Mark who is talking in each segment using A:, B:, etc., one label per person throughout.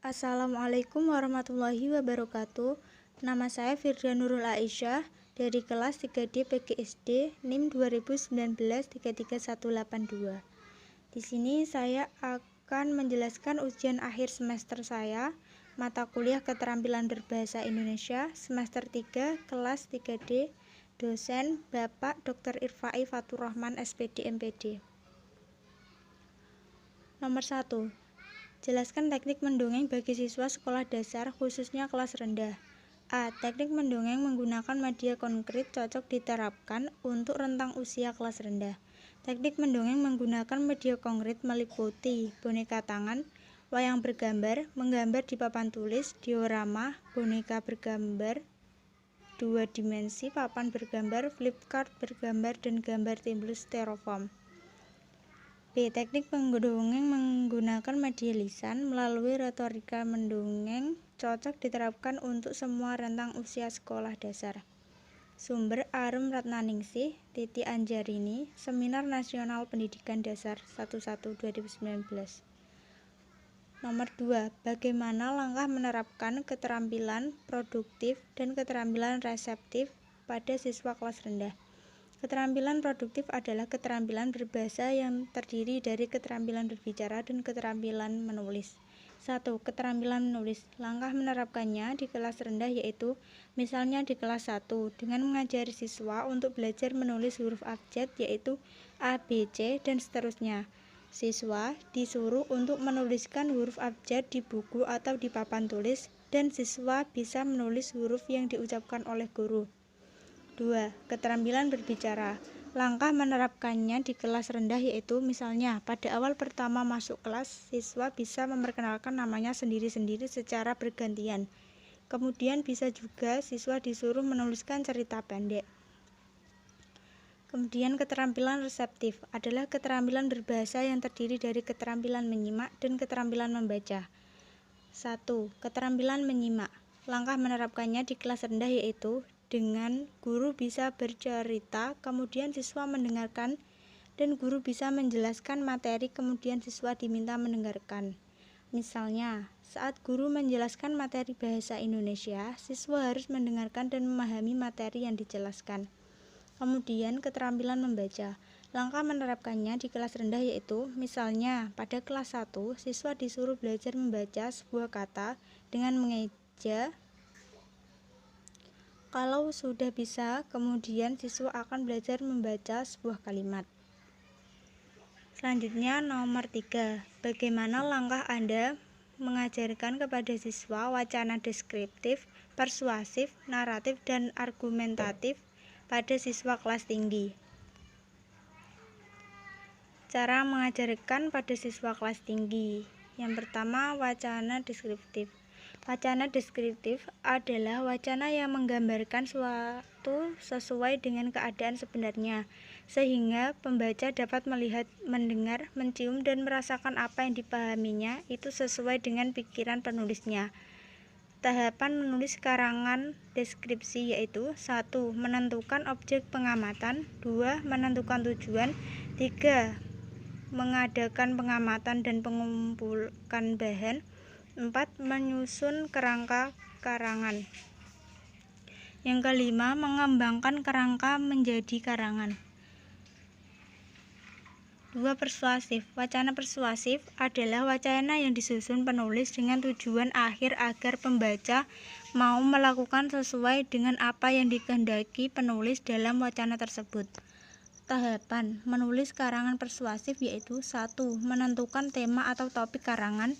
A: Assalamualaikum warahmatullahi wabarakatuh. Nama saya Firda Nurul Aisyah dari kelas 3D PGSD NIM 2019-33182. Di sini saya akan menjelaskan ujian akhir semester saya, mata kuliah Keterampilan Berbahasa Indonesia semester 3 kelas 3D, dosen Bapak Dr. Irfai Fatur Rahman SPD MPD. Nomor 1. Jelaskan teknik mendongeng bagi siswa sekolah dasar khususnya kelas rendah. A. Teknik mendongeng menggunakan media konkret cocok diterapkan untuk rentang usia kelas rendah. Teknik mendongeng menggunakan media konkret meliputi boneka tangan, wayang bergambar, menggambar di papan tulis, diorama, boneka bergambar 2 dimensi, papan bergambar, flipchart bergambar, dan gambar timbul styrofoam. B. Teknik mendongeng menggunakan media lisan melalui retorika mendongeng cocok diterapkan untuk semua rentang usia sekolah dasar. Sumber Arum Ratnaningsih, Titi Anjarini, Seminar Nasional Pendidikan Dasar 11/2019. Nomor 2. Bagaimana langkah menerapkan keterampilan produktif dan keterampilan reseptif pada siswa kelas rendah? Keterampilan produktif adalah keterampilan berbahasa yang terdiri dari keterampilan berbicara dan keterampilan menulis. 1. Keterampilan menulis. Langkah menerapkannya di kelas rendah yaitu, misalnya di kelas 1, dengan mengajari siswa untuk belajar menulis huruf abjad yaitu A, B, C, dan seterusnya. Siswa disuruh untuk menuliskan huruf abjad di buku atau di papan tulis, dan siswa bisa menulis huruf yang diucapkan oleh guru. 2. Keterampilan berbicara. Langkah menerapkannya di kelas rendah yaitu, misalnya pada awal pertama masuk kelas, siswa bisa memperkenalkan namanya sendiri-sendiri secara bergantian. Kemudian bisa juga siswa disuruh menuliskan cerita pendek. Kemudian keterampilan reseptif adalah keterampilan berbahasa yang terdiri dari keterampilan menyimak dan keterampilan membaca. 1. Keterampilan menyimak. Langkah menerapkannya di kelas rendah yaitu, dengan guru bisa bercerita, kemudian siswa mendengarkan, dan guru bisa menjelaskan materi, kemudian siswa diminta mendengarkan. Misalnya, saat guru menjelaskan materi bahasa Indonesia, siswa harus mendengarkan dan memahami materi yang dijelaskan. Kemudian keterampilan membaca. Langkah menerapkannya di kelas rendah yaitu, misalnya pada kelas 1, siswa disuruh belajar membaca sebuah kata dengan mengeja. Kalau sudah bisa, kemudian siswa akan belajar membaca sebuah kalimat. Selanjutnya nomor 3. Bagaimana langkah Anda mengajarkan kepada siswa wacana deskriptif, persuasif, naratif, dan argumentatif pada siswa kelas tinggi? Cara mengajarkan pada siswa kelas tinggi. Yang pertama, wacana deskriptif. Wacana deskriptif adalah wacana yang menggambarkan suatu sesuai dengan keadaan sebenarnya, sehingga pembaca dapat melihat, mendengar, mencium, dan merasakan apa yang dipahaminya itu sesuai dengan pikiran penulisnya. Tahapan menulis karangan deskripsi yaitu 1. Menentukan objek pengamatan, 2. Menentukan tujuan, 3. Mengadakan pengamatan dan mengumpulkan bahan, 4. Menyusun kerangka karangan. Yang kelima, mengembangkan kerangka menjadi karangan. 2. Persuasif. Wacana persuasif adalah wacana yang disusun penulis dengan tujuan akhir agar pembaca mau melakukan sesuai dengan apa yang dikehendaki penulis dalam wacana tersebut. Tahapan menulis karangan persuasif yaitu 1. Menentukan tema atau topik karangan,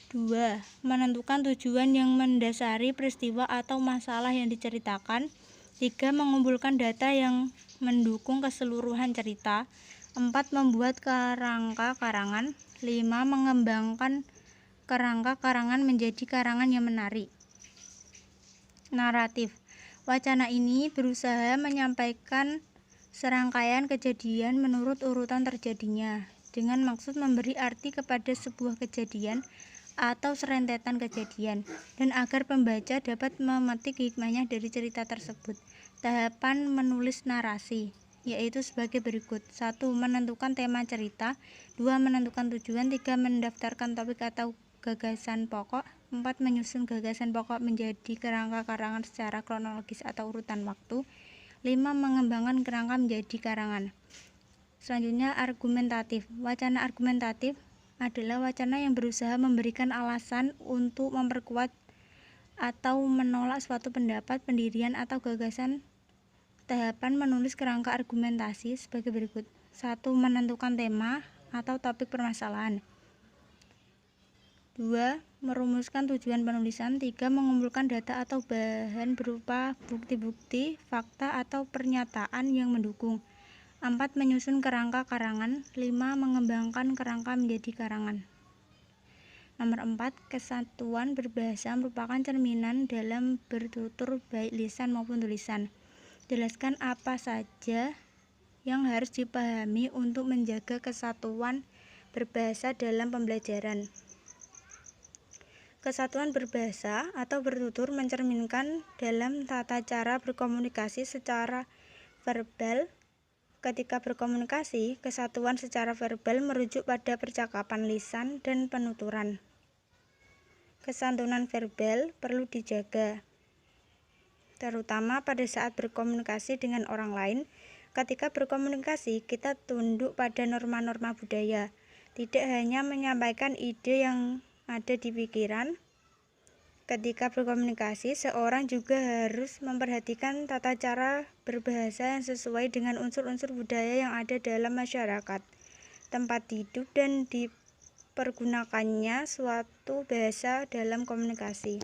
A: 2. Menentukan tujuan yang mendasari peristiwa atau masalah yang diceritakan, 3. Mengumpulkan data yang mendukung keseluruhan cerita, 4. Membuat kerangka karangan, 5. Mengembangkan kerangka karangan menjadi karangan yang menarik. Naratif. Wacana ini berusaha menyampaikan serangkaian kejadian menurut urutan terjadinya, dengan maksud memberi arti kepada sebuah kejadian atau serentetan kejadian, dan agar pembaca dapat memetik hikmahnya dari cerita tersebut. Tahapan menulis narasi yaitu sebagai berikut. 1. Menentukan tema cerita, 2. Menentukan tujuan, 3. Mendaftarkan topik atau gagasan pokok. 4. Menyusun gagasan pokok menjadi kerangka karangan secara kronologis atau urutan waktu. 5. Mengembangkan kerangka menjadi karangan. Selanjutnya, argumentatif. Wacana argumentatif adalah wacana yang berusaha memberikan alasan untuk memperkuat atau menolak suatu pendapat, pendirian, atau gagasan. Tahapan menulis kerangka argumentasi sebagai berikut. 1. Menentukan tema atau topik permasalahan. 2. Merumuskan tujuan penulisan. 3. Mengumpulkan data atau bahan berupa bukti-bukti, fakta, atau pernyataan yang mendukung. 4. Menyusun kerangka karangan. 5. Mengembangkan kerangka menjadi karangan. Nomor 4. Kesatuan berbahasa merupakan cerminan dalam bertutur baik lisan maupun tulisan. Jelaskan apa saja yang harus dipahami untuk menjaga kesatuan berbahasa dalam pembelajaran. Kesatuan berbahasa atau bertutur mencerminkan dalam tata cara berkomunikasi secara verbal. Ketika berkomunikasi, kesatuan secara verbal merujuk pada percakapan lisan dan penuturan. Kesantunan verbal perlu dijaga, terutama pada saat berkomunikasi dengan orang lain. Ketika berkomunikasi, kita tunduk pada norma-norma budaya, tidak hanya menyampaikan ide yang ada di pikiran. Ketika berkomunikasi, seorang juga harus memperhatikan tata cara berbahasa yang sesuai dengan unsur-unsur budaya yang ada dalam masyarakat, tempat hidup, dan dipergunakannya suatu bahasa dalam komunikasi.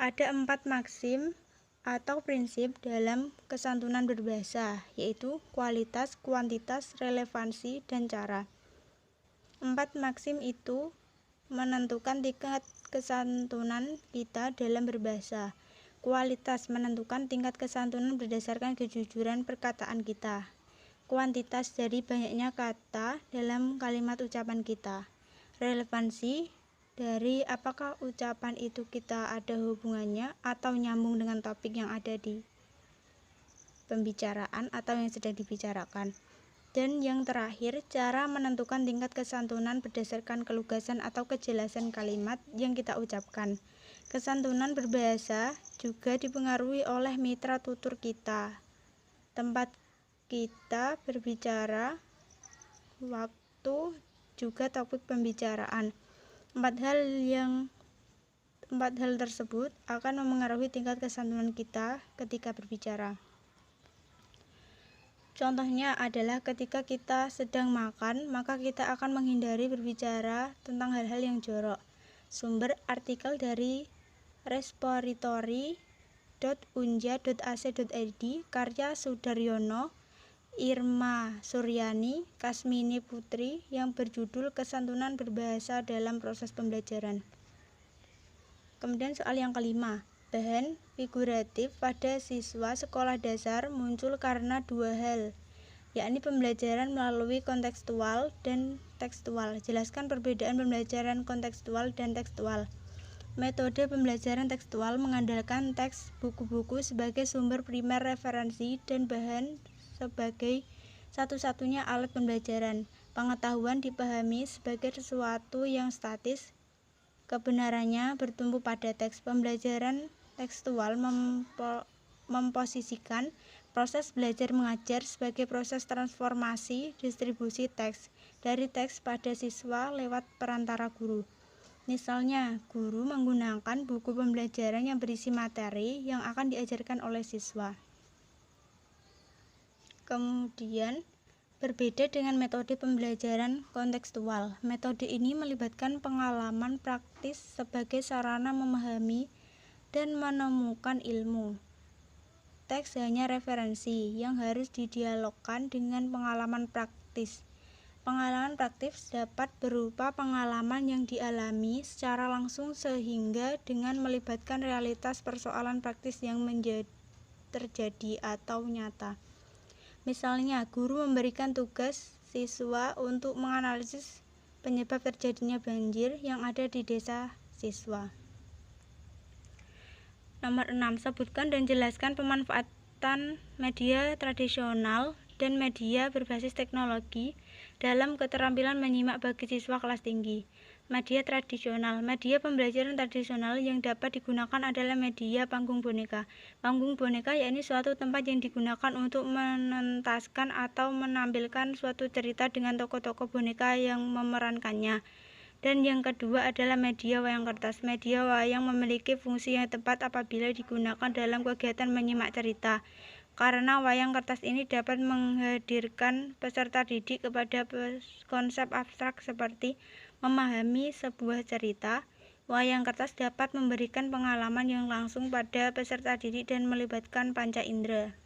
A: Ada 4 maksim atau prinsip dalam kesantunan berbahasa, yaitu kualitas, kuantitas, relevansi, dan cara. 4 maksim itu menentukan tingkat kesantunan kita dalam berbahasa. Kualitas menentukan tingkat kesantunan berdasarkan kejujuran perkataan kita. Kuantitas dari banyaknya kata dalam kalimat ucapan kita. Relevansi dari apakah ucapan itu kita ada hubungannya atau nyambung dengan topik yang ada di pembicaraan atau yang sedang dibicarakan. Dan yang terakhir, cara menentukan tingkat kesantunan berdasarkan kelugasan atau kejelasan kalimat yang kita ucapkan. Kesantunan berbahasa juga dipengaruhi oleh mitra tutur kita, tempat kita berbicara, waktu, juga topik pembicaraan. Empat hal tersebut akan memengaruhi tingkat kesantunan kita ketika berbicara. Contohnya adalah ketika kita sedang makan, maka kita akan menghindari berbicara tentang hal-hal yang jorok. Sumber artikel dari respiratory.unja.ac.id, karya Sudaryono, Irma Suryani, Kasmini Putri, yang berjudul Kesantunan Berbahasa dalam Proses Pembelajaran. Kemudian soal yang kelima, bahan figuratif pada siswa sekolah dasar muncul karena 2 hal, yakni pembelajaran melalui kontekstual dan tekstual. Jelaskan perbedaan pembelajaran kontekstual dan tekstual. Metode pembelajaran tekstual mengandalkan teks buku-buku sebagai sumber primer referensi dan bahan sebagai satu-satunya alat pembelajaran. Pengetahuan dipahami sebagai sesuatu yang statis. Kebenarannya bertumpu pada teks. Pembelajaran tekstual memposisikan proses belajar mengajar sebagai proses transformasi distribusi teks dari teks pada siswa lewat perantara guru. Misalnya, guru menggunakan buku pembelajaran yang berisi materi yang akan diajarkan oleh siswa. Kemudian, berbeda dengan metode pembelajaran kontekstual. Metode ini melibatkan pengalaman praktis sebagai sarana memahami dan menemukan ilmu. Teks hanya referensi yang harus didialogkan dengan pengalaman praktis. Pengalaman praktis dapat berupa pengalaman yang dialami secara langsung sehingga dengan melibatkan realitas persoalan praktis yang terjadi atau nyata. Misalnya, guru memberikan tugas siswa untuk menganalisis penyebab terjadinya banjir yang ada di desa siswa. Nomor 6. Sebutkan dan jelaskan pemanfaatan media tradisional dan media berbasis teknologi dalam keterampilan menyimak bagi siswa kelas tinggi. Media tradisional. Media pembelajaran tradisional yang dapat digunakan adalah media panggung boneka. Panggung boneka yakni suatu tempat yang digunakan untuk menentaskan atau menampilkan suatu cerita dengan tokoh-tokoh boneka yang memerankannya. Dan yang kedua adalah media wayang kertas. Media wayang memiliki fungsi yang tepat apabila digunakan dalam kegiatan menyimak cerita. Karena wayang kertas ini dapat menghadirkan peserta didik kepada konsep abstrak seperti memahami sebuah cerita. Wayang kertas dapat memberikan pengalaman yang langsung pada peserta didik dan melibatkan panca indera.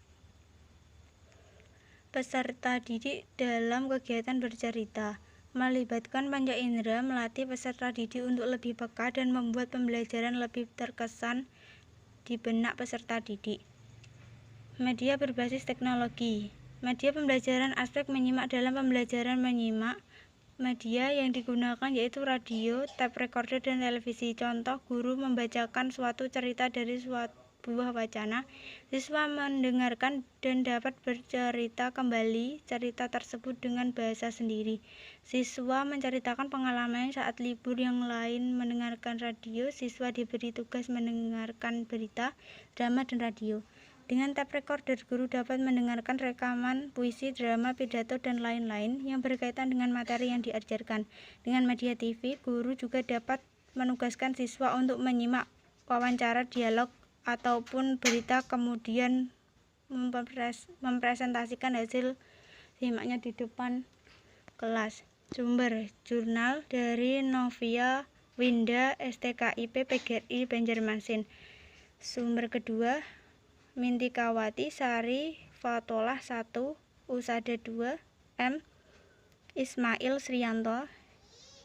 A: Peserta didik dalam kegiatan bercerita melibatkan panca indera melatih peserta didik untuk lebih peka dan membuat pembelajaran lebih terkesan di benak peserta didik. Media berbasis teknologi. Media pembelajaran aspek menyimak dalam pembelajaran menyimak. Media yang digunakan yaitu radio, tape recorder, dan televisi. Contoh, guru membacakan suatu cerita dari sebuah wacana. Siswa mendengarkan dan dapat bercerita kembali cerita tersebut dengan bahasa sendiri. Siswa menceritakan pengalaman saat libur, yang lain mendengarkan radio. Siswa diberi tugas mendengarkan berita, drama, dan radio. Dengan tape recorder, guru dapat mendengarkan rekaman puisi, drama, pidato, dan lain-lain yang berkaitan dengan materi yang diajarkan. Dengan media TV, guru juga dapat menugaskan siswa untuk menyimak wawancara, dialog, ataupun berita, kemudian mempresentasikan hasil simaknya di depan kelas. Sumber: jurnal dari Novia Winda, STKIP, PGRI Banjarmasin. Sumber kedua: Mintikawati Sari Fatollah 1, Usada 2, M. Ismail Sriyanto,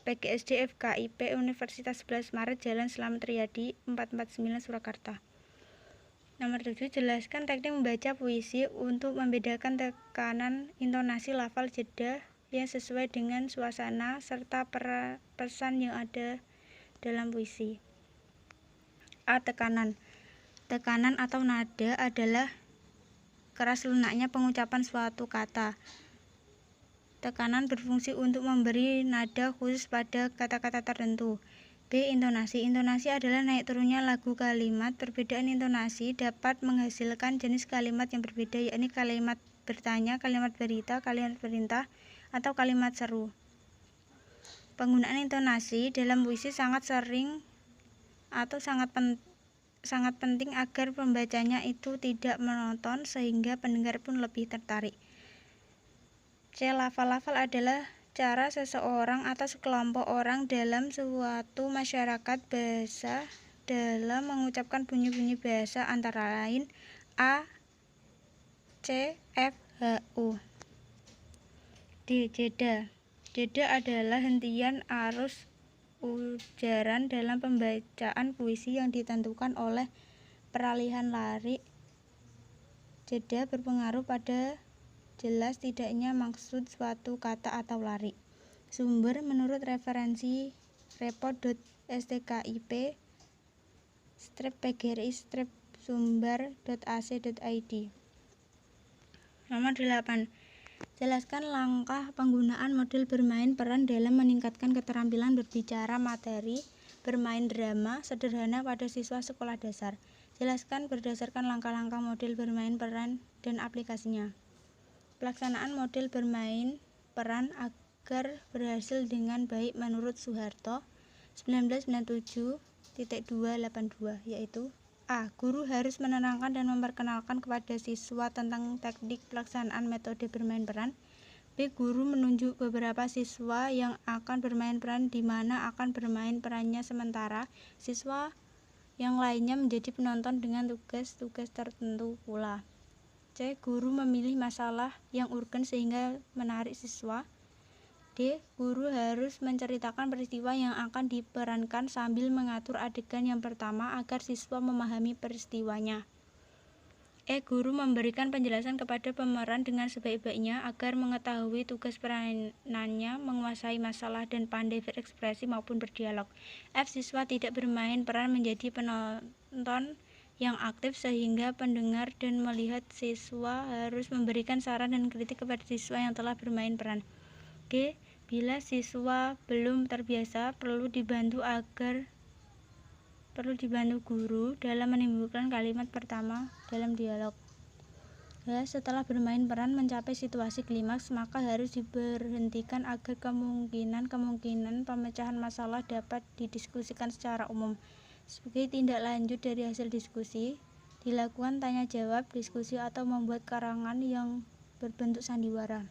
A: PGSD FKIP Universitas 11 Maret, Jalan Slamet Riyadi 449 Surakarta. Nomor 7. Jelaskan teknik membaca puisi untuk membedakan tekanan, intonasi, lafal, jeda yang sesuai dengan suasana serta pesan yang ada dalam puisi. A. Tekanan. Tekanan atau nada adalah keras lunaknya pengucapan suatu kata. Tekanan berfungsi untuk memberi nada khusus pada kata-kata tertentu. B. Intonasi. Intonasi adalah naik turunnya lagu kalimat. Perbedaan intonasi dapat menghasilkan jenis kalimat yang berbeda, yakni kalimat bertanya, kalimat berita, kalimat perintah, atau kalimat seru. Penggunaan intonasi dalam puisi sangat sering atau sangat penting agar pembacanya itu tidak monoton sehingga pendengar pun lebih tertarik. C. Lafal-lafal adalah cara seseorang atau sekelompok orang dalam suatu masyarakat bahasa dalam mengucapkan bunyi-bunyi bahasa, antara lain A, C, F, H, U. D. Jeda. Jeda adalah hentian arus ujaran dalam pembacaan puisi yang ditentukan oleh peralihan lirik. Jeda berpengaruh pada jelas tidaknya maksud suatu kata atau lirik. Sumber menurut referensi repot.stkip /PGRI /sumbar.ac.id. Nomor 8. Jelaskan langkah penggunaan model bermain peran dalam meningkatkan keterampilan berbicara materi bermain drama sederhana pada siswa sekolah dasar. Jelaskan berdasarkan langkah-langkah model bermain peran dan aplikasinya. Pelaksanaan model bermain peran agar berhasil dengan baik menurut Soeharto 1997.282, yaitu A. Guru harus menerangkan dan memperkenalkan kepada siswa tentang teknik pelaksanaan metode bermain peran. B. Guru menunjuk beberapa siswa yang akan bermain peran di mana akan bermain perannya, sementara siswa yang lainnya menjadi penonton dengan tugas-tugas tertentu pula. C. Guru memilih masalah yang urgen sehingga menarik siswa. D. Guru harus menceritakan peristiwa yang akan diperankan sambil mengatur adegan yang pertama agar siswa memahami peristiwanya. E. Guru memberikan penjelasan kepada pemeran dengan sebaik-baiknya agar mengetahui tugas peranannya, menguasai masalah, dan pandai berekspresi maupun berdialog. F. Siswa tidak bermain peran menjadi penonton yang aktif sehingga pendengar dan melihat. Siswa harus memberikan saran dan kritik kepada siswa yang telah bermain peran. G. Bila siswa belum terbiasa, perlu dibantu guru dalam menimbulkan kalimat pertama dalam dialog. Setelah bermain peran mencapai situasi klimaks, maka harus diberhentikan agar kemungkinan pemecahan masalah dapat didiskusikan secara umum. Sebagai tindak lanjut dari hasil diskusi, dilakukan tanya jawab, diskusi, atau membuat karangan yang berbentuk sandiwara.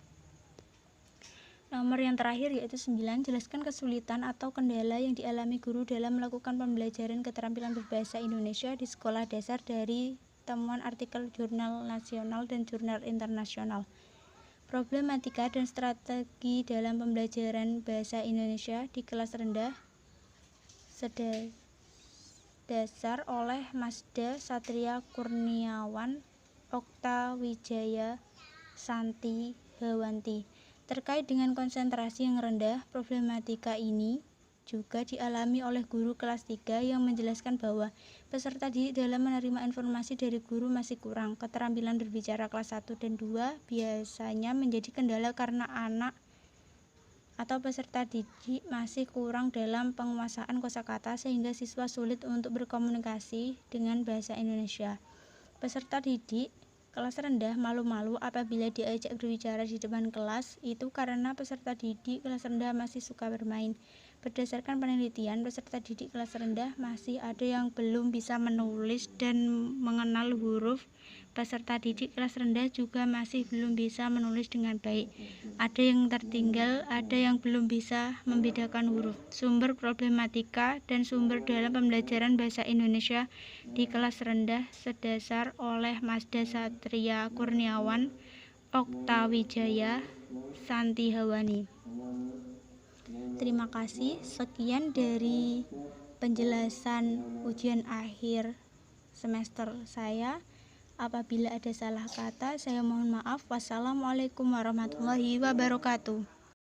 A: Nomor yang terakhir yaitu 9, jelaskan kesulitan atau kendala yang dialami guru dalam melakukan pembelajaran keterampilan berbahasa Indonesia di sekolah dasar dari temuan artikel jurnal nasional dan jurnal internasional. Problematika dan strategi dalam pembelajaran bahasa Indonesia di kelas rendah dasar oleh Masda Satria Kurniawan, Okta Wijaya, Santi Hawanti. Terkait dengan konsentrasi yang rendah, problematika ini juga dialami oleh guru kelas 3 yang menjelaskan bahwa peserta didik dalam menerima informasi dari guru masih kurang. Keterampilan berbicara kelas 1 dan 2 biasanya menjadi kendala karena anak atau peserta didik masih kurang dalam penguasaan kosakata sehingga siswa sulit untuk berkomunikasi dengan bahasa Indonesia. Peserta didik kelas rendah malu-malu apabila diajak berbicara di depan kelas, itu karena peserta didik kelas rendah masih suka bermain. Berdasarkan penelitian, peserta didik kelas rendah masih ada yang belum bisa menulis dan mengenal huruf. Peserta didik kelas rendah juga masih belum bisa menulis dengan baik. Ada yang tertinggal, ada yang belum bisa membedakan huruf. Sumber problematika dan sumber dalam pembelajaran bahasa Indonesia di kelas rendah sedasar oleh Masda Satria Kurniawan, Okta Wijaya, Santi Hawani. Terima kasih. Sekian dari penjelasan ujian akhir semester saya. Apabila ada salah kata, saya mohon maaf. Wassalamualaikum warahmatullahi wabarakatuh.